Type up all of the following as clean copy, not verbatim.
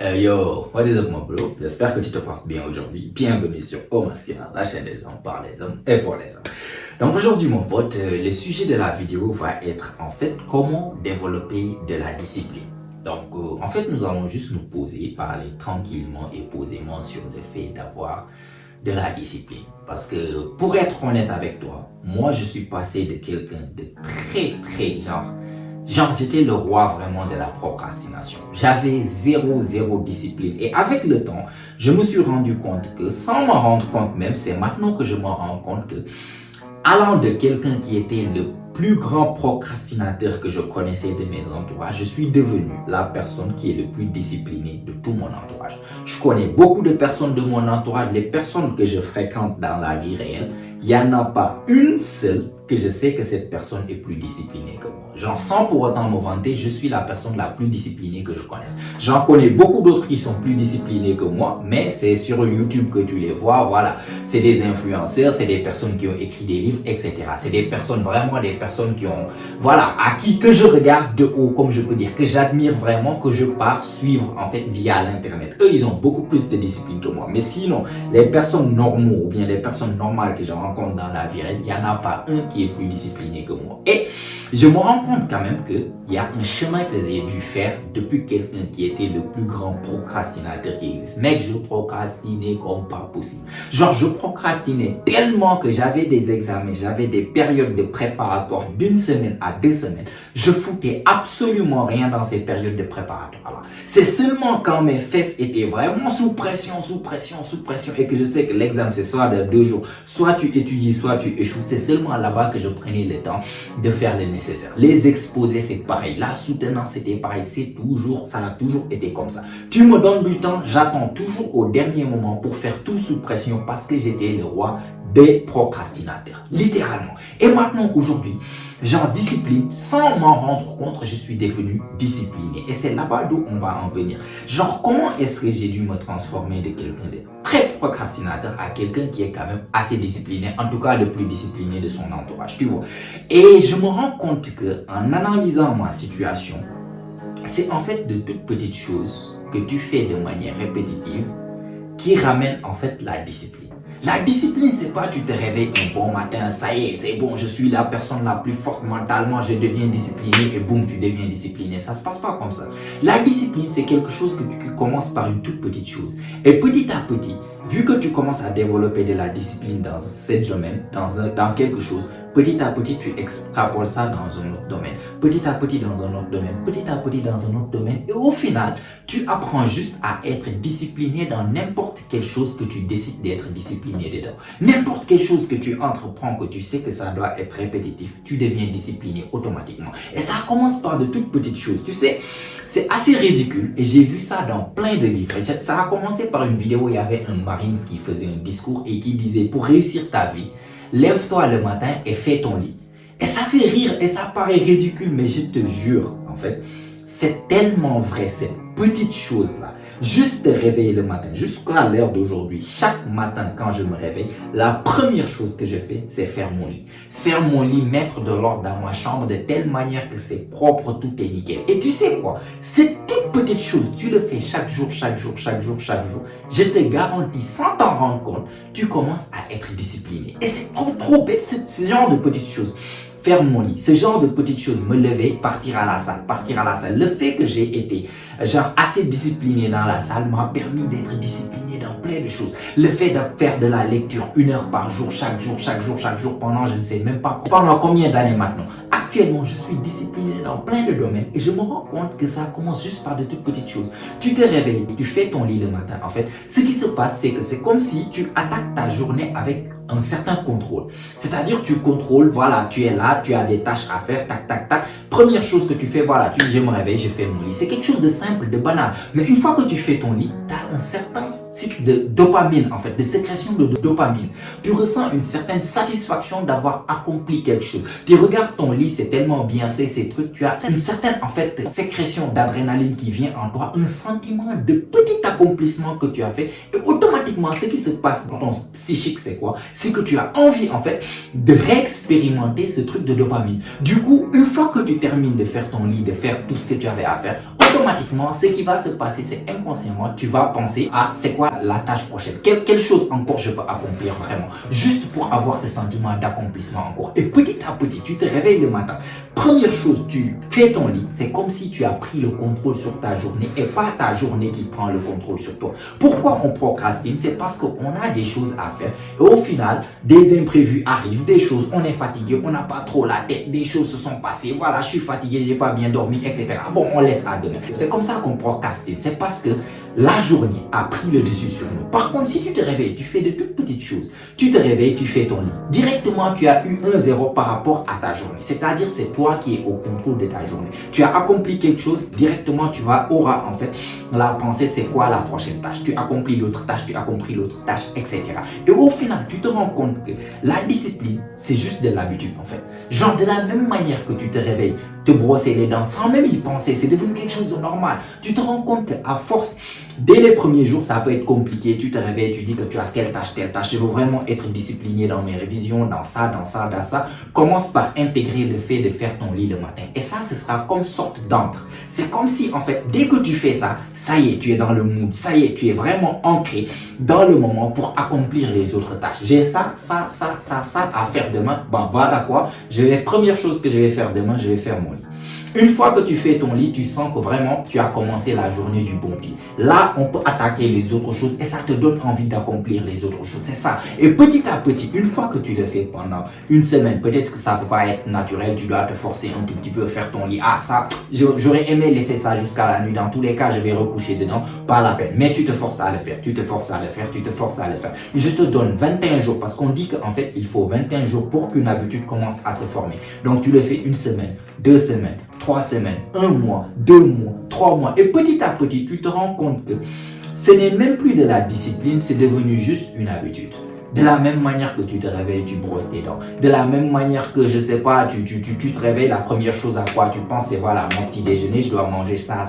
Yo, what is up mon bro? J'espère que tu te portes bien aujourd'hui. Bienvenue sur Au Masculin, la chaîne des hommes par les hommes et pour les hommes. Donc aujourd'hui mon pote, le sujet de la vidéo va être en fait comment développer de la discipline. Donc en fait nous allons juste nous poser, parler tranquillement et posément sur le fait d'avoir de la discipline. Parce que pour être honnête avec toi, moi je suis passé de quelqu'un de très genre j'étais le roi vraiment de la procrastination. J'avais zéro discipline. Et avec le temps, je me suis rendu compte que, sans m'en rendre compte même, c'est maintenant que je m'en rends compte que, allant de quelqu'un qui était le plus grand procrastinateur que je connaissais de mes entourages, je suis devenu la personne qui est le plus disciplinée de tout mon entourage. Je connais beaucoup de personnes de mon entourage, les personnes que je fréquente dans la vie réelle, il n'y en a pas une seule que je sais que cette personne est plus disciplinée que moi. Genre, sans pour autant me vanter, je suis la personne la plus disciplinée que je connaisse. J'en connais beaucoup d'autres qui sont plus disciplinés que moi, mais c'est sur YouTube que tu les vois, voilà. C'est des influenceurs, c'est des personnes qui ont écrit des livres, etc. C'est des personnes, vraiment des personnes qui ont, voilà, à qui que je regarde de haut, comme je peux dire, que j'admire vraiment, que je pars suivre, en fait, via l'internet. Eux, ils ont beaucoup plus de discipline que moi. Mais sinon, les personnes normaux, ou bien les personnes normales que je rencontre dans la vie réelle, il n'y en a pas un qui est plus discipliné que moi. Et je me rends compte quand même qu'il y a un chemin que j'ai dû faire depuis quelqu'un qui était le plus grand procrastinateur qui existe. Mec, je procrastinais comme pas possible. Genre, je procrastinais tellement que j'avais des examens, j'avais des périodes de préparatoire d'1 semaine à 2 semaines. Je foutais absolument rien dans ces périodes de préparatoire. C'est seulement quand mes fesses étaient vraiment sous pression et que je sais que l'examen c'est soit de 2 jours, soit tu étudies, soit tu échoues. C'est seulement là-bas que je prenais le temps de faire le nécessaire. Les exposés c'est pareil, la soutenance c'était pareil, ça a toujours été comme ça. Tu me donnes du temps, j'attends toujours au dernier moment pour faire tout sous pression parce que j'étais le roi des procrastinateurs, littéralement. Et maintenant, aujourd'hui, genre discipline, sans m'en rendre compte, je suis devenu discipliné. Et c'est là-bas d'où on va en venir. Genre, comment est-ce que j'ai dû me transformer de quelqu'un de très procrastinateur à quelqu'un qui est quand même assez discipliné, en tout cas le plus discipliné de son entourage, tu vois. Et je me rends compte que en analysant ma situation, c'est en fait de toutes petites choses que tu fais de manière répétitive qui ramènent en fait la discipline. La discipline, c'est pas tu te réveilles un bon matin, ça y est, c'est bon, je suis la personne la plus forte mentalement, je deviens discipliné et boum, tu deviens discipliné. Ça se passe pas comme ça. La discipline, c'est quelque chose que tu commences par une toute petite chose. Et petit à petit, vu que tu commences à développer de la discipline dans ce domaine, dans quelque chose, petit à petit, tu extrapoles ça dans un autre domaine. Petit à petit dans un autre domaine. Petit à petit dans un autre domaine. Et au final, tu apprends juste à être discipliné dans n'importe quelle chose que tu décides d'être discipliné dedans. N'importe quelle chose que tu entreprends, que tu sais que ça doit être répétitif, tu deviens discipliné automatiquement. Et ça commence par de toutes petites choses. Tu sais, c'est assez ridicule et j'ai vu ça dans plein de livres. Ça a commencé par une vidéo où il y avait un Marines qui faisait un discours et qui disait pour réussir ta vie, lève-toi le matin et fais ton lit. Et ça fait rire et ça paraît ridicule, mais je te jure, en fait, c'est tellement vrai, cette petite chose-là. Juste te réveiller le matin, jusqu'à l'heure d'aujourd'hui, chaque matin quand je me réveille, la première chose que je fais, c'est faire mon lit. Faire mon lit, mettre de l'ordre dans ma chambre de telle manière que c'est propre, tout est nickel. Et tu sais quoi? Cette toute petite chose, tu le fais chaque jour. Je te garantis, sans t'en rendre compte, tu commences à être discipliné. Et c'est trop bête, ce genre de petites choses. Faire mon lit, ce genre de petites choses, me lever, partir à la salle. Le fait que j'ai été genre assez discipliné dans la salle m'a permis d'être discipliné dans plein de choses. Le fait de faire de la lecture 1 heure par jour, chaque jour, pendant je ne sais même pas pendant combien d'années maintenant. Actuellement, je suis discipliné dans plein de domaines et je me rends compte que ça commence juste par de toutes petites choses. Tu te réveilles, tu fais ton lit le matin. En fait, ce qui se passe, c'est que c'est comme si tu attaques ta journée avec un certain contrôle. C'est-à-dire, tu contrôles, voilà, tu es là, tu as des tâches à faire, tac. Première chose que tu fais, voilà, tu dis, je me réveille, je fais mon lit. C'est quelque chose de simple, de banal. Mais une fois que tu fais ton lit, tu as un certain cycle de dopamine, en fait, de sécrétion de dopamine. Tu ressens une certaine satisfaction d'avoir accompli quelque chose. Tu regardes ton lit, c'est tellement bien fait, ces trucs, tu as une certaine, en fait, sécrétion d'adrénaline qui vient en toi, un sentiment de petit accomplissement que tu as fait. Et automatiquement, ce qui se passe dans ton psychique, c'est quoi? C'est que tu as envie, en fait, de réexpérimenter ce truc de dopamine. Du coup, une fois que tu termines de faire ton lit, de faire tout ce que tu avais à faire, automatiquement, ce qui va se passer, c'est inconsciemment, tu vas penser à c'est quoi la tâche prochaine, quelle chose encore je peux accomplir vraiment, juste pour avoir ce sentiment d'accomplissement encore. Et petit à petit, tu te réveilles le matin. Première chose, tu fais ton lit, c'est comme si tu as pris le contrôle sur ta journée et pas ta journée qui prend le contrôle sur toi. Pourquoi on procrastine? C'est parce qu'on a des choses à faire et au final, des imprévus arrivent, des choses, on est fatigué, on n'a pas trop la tête, des choses se sont passées, voilà, je suis fatigué, j'ai pas bien dormi, etc. Bon, on laisse à demain. C'est comme ça qu'on procrastine, c'est parce que la journée a pris le dessus sur nous. Par contre, si tu te réveilles, tu fais de toutes petites choses, tu te réveilles, tu fais ton lit. Directement, tu as eu un zéro par rapport à ta journée. C'est-à-dire, c'est toi qui es au contrôle de ta journée. Tu as accompli quelque chose, directement, tu auras en fait la pensée, c'est quoi la prochaine tâche. Tu accomplis l'autre tâche, tu as compris l'autre tâche, etc. Et au final, tu te rends compte que la discipline, c'est juste de l'habitude en fait. Genre de la même manière que tu te réveilles, te brosser les dents sans même y penser, c'est devenu quelque chose de normal. Tu te rends compte qu'à force, dès les premiers jours, ça peut être compliqué. Tu te réveilles, tu dis que tu as telle tâche. Je veux vraiment être discipliné dans mes révisions, dans ça. Commence par intégrer le fait de faire ton lit le matin. Et ça, ce sera comme sorte d'encre. C'est comme si, en fait, dès que tu fais ça, ça y est, tu es dans le mood. Ça y est, tu es vraiment ancré dans le moment pour accomplir les autres tâches. J'ai ça à faire demain. Bon, voilà quoi. Première chose que je vais faire demain, je vais faire mon lit. Une fois que tu fais ton lit, tu sens que vraiment tu as commencé la journée du bon pied. Là, on peut attaquer les autres choses et ça te donne envie d'accomplir les autres choses. C'est ça. Et petit à petit, une fois que tu le fais pendant une semaine, peut-être que ça ne peut pas être naturel, tu dois te forcer un tout petit peu à faire ton lit. Ah, ça, j'aurais aimé laisser ça jusqu'à la nuit. Dans tous les cas, je vais recoucher dedans. Pas la peine. Mais tu te forces à le faire. Tu te forces à le faire. Tu te forces à le faire. Je te donne 21 jours parce qu'on dit qu'en fait, il faut 21 jours pour qu'une habitude commence à se former. Donc, tu le fais une semaine, 2 semaines, 3 semaines, 1 mois, 2 mois, 3 mois. Et petit à petit, tu te rends compte que ce n'est même plus de la discipline, c'est devenu juste une habitude. De la même manière que tu te réveilles, tu brosses tes dents. De la même manière que, je sais pas, tu te réveilles, la première chose à quoi tu penses, c'est voilà, mon petit déjeuner, je dois manger ça.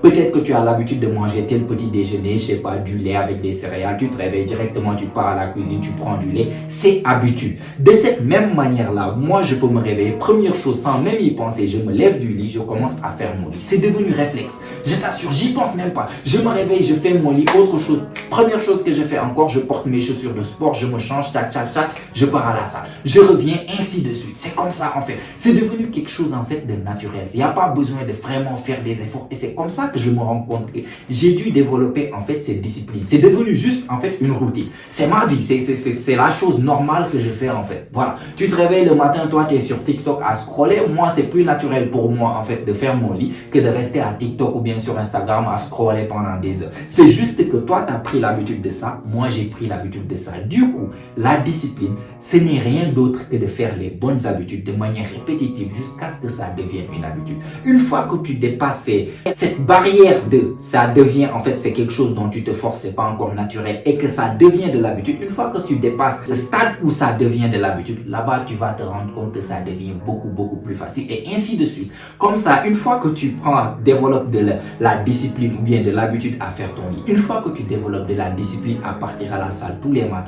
Peut-être que tu as l'habitude de manger tel petit déjeuner, je sais pas, du lait avec des céréales. Tu te réveilles directement, tu pars à la cuisine, tu prends du lait. C'est habitude. De cette même manière-là, moi, je peux me réveiller. Première chose, sans même y penser, je me lève du lit, je commence à faire mon lit. C'est devenu réflexe. Je t'assure, j'y pense même pas. Je me réveille, je fais mon lit. Autre chose, première chose que je fais encore, je porte mes chaussures de sport, je me change, je pars à la salle. Je reviens, ainsi de suite. C'est comme ça en fait. C'est devenu quelque chose en fait de naturel. Il n'y a pas besoin de vraiment faire des efforts. Et c'est comme ça que je me rends compte que j'ai dû développer en fait cette discipline. C'est devenu juste en fait une routine. C'est ma vie. C'est la chose normale que je fais en fait. Voilà. Tu te réveilles le matin, toi tu es sur TikTok à scroller. Moi c'est plus naturel pour moi en fait de faire mon lit que de rester à TikTok ou bien sur Instagram à scroller pendant des heures. C'est juste que toi tu as pris l'habitude de ça. Moi j'ai pris l'habitude de ça. Du coup, la discipline, ce n'est rien d'autre que de faire les bonnes habitudes de manière répétitive jusqu'à ce que ça devienne une habitude. Une fois que tu dépasses cette barrière de ça devient, en fait, c'est quelque chose dont tu te forces, c'est pas encore naturel et que ça devient de l'habitude, une fois que tu dépasses ce stade où ça devient de l'habitude, là-bas, tu vas te rendre compte que ça devient beaucoup plus facile et ainsi de suite. Comme ça, une fois que tu développes de la discipline ou bien de l'habitude à faire ton lit, une fois que tu développes de la discipline à partir à la salle tous les matins,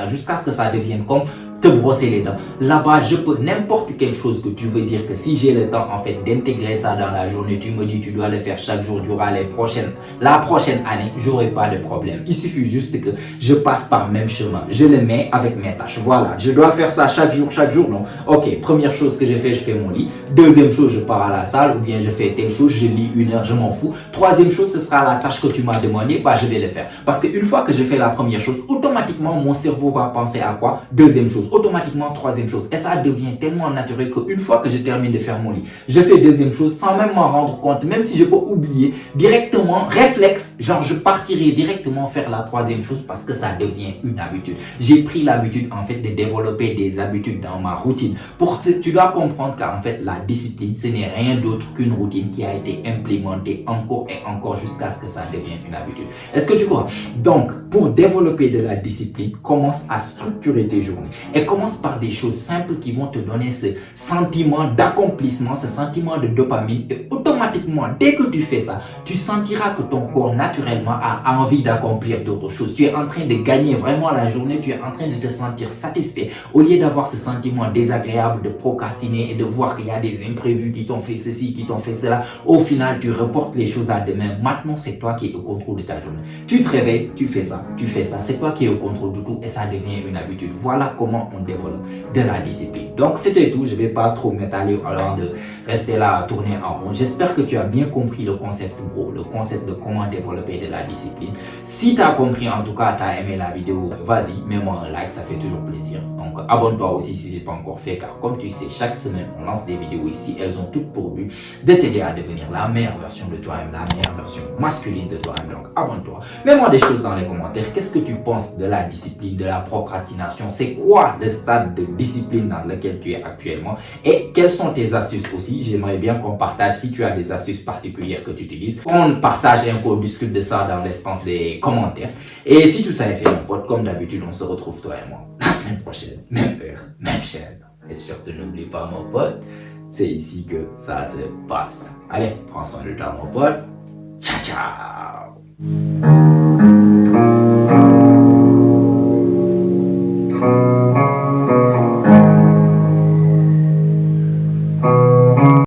jusqu'à ce que ça devienne comme te brosser les dents. Là-bas, je peux n'importe quelle chose que tu veux dire que si j'ai le temps en fait d'intégrer ça dans la journée, tu me dis tu dois le faire chaque jour durant la prochaine année, j'aurai pas de problème. Il suffit juste que je passe par le même chemin. Je le mets avec mes tâches. Voilà, je dois faire ça chaque jour, non. Ok, première chose que je fais mon lit. Deuxième chose, je pars à la salle ou bien je fais telle chose, je lis 1 heure, je m'en fous. Troisième chose, ce sera la tâche que tu m'as demandé, bah je vais le faire. Parce qu'une fois que je fais la première chose, automatiquement mon cerveau va penser à quoi? Deuxième chose. Automatiquement troisième chose et ça devient tellement naturel qu'une fois que je termine de faire mon lit, je fais deuxième chose sans même m'en rendre compte, même si je peux oublier directement, réflexe, genre je partirai directement faire la troisième chose parce que ça devient une habitude. J'ai pris l'habitude en fait de développer des habitudes dans ma routine. Tu dois comprendre qu'en fait la discipline ce n'est rien d'autre qu'une routine qui a été implémentée encore et encore jusqu'à ce que ça devienne une habitude. Est-ce que tu crois? Donc pour développer de la discipline, commence à structurer tes journées. Et commence par des choses simples qui vont te donner ce sentiment d'accomplissement, ce sentiment de dopamine. Et automatiquement, dès que tu fais ça, tu sentiras que ton corps naturellement a envie d'accomplir d'autres choses. Tu es en train de gagner vraiment la journée, tu es en train de te sentir satisfait. Au lieu d'avoir ce sentiment désagréable de procrastiner et de voir qu'il y a des imprévus qui t'ont fait ceci, qui t'ont fait cela, au final, tu reportes les choses à demain. Maintenant, c'est toi qui es au contrôle de ta journée. Tu te réveilles, tu fais ça, c'est toi qui es au contrôle de tout et ça devient une habitude. Voilà comment on développe de la discipline. Donc, c'était tout. Je ne vais pas trop m'étaler avant de rester là à tourner en rond. J'espère que tu as bien compris le concept gros, le concept de comment développer de la discipline. Si tu as compris, en tout cas, tu as aimé la vidéo, vas-y, mets-moi un like, ça fait toujours plaisir. Donc, abonne-toi aussi si ce n'est pas encore fait, car comme tu sais, chaque semaine, on lance des vidéos ici. Elles ont toutes pour but de t'aider à devenir la meilleure version de toi-même, la meilleure version masculine de toi-même. Donc, abonne-toi. Mets-moi des choses dans les commentaires. Qu'est-ce que tu penses de la discipline, de la procrastination? C'est quoi le stade de discipline dans lequel tu es actuellement? Et quelles sont tes astuces aussi? J'aimerais bien qu'on partage si tu as des astuces particulières que tu utilises. On partage et on discute de ça dans l'espace des commentaires. Et si tout ça est fait, mon pote, comme d'habitude, on se retrouve toi et moi la semaine prochaine. Même heure, même chaîne. Et surtout, n'oublie pas, mon pote, c'est ici que ça se passe. Allez, prends soin de toi, mon pote. Ciao, ciao.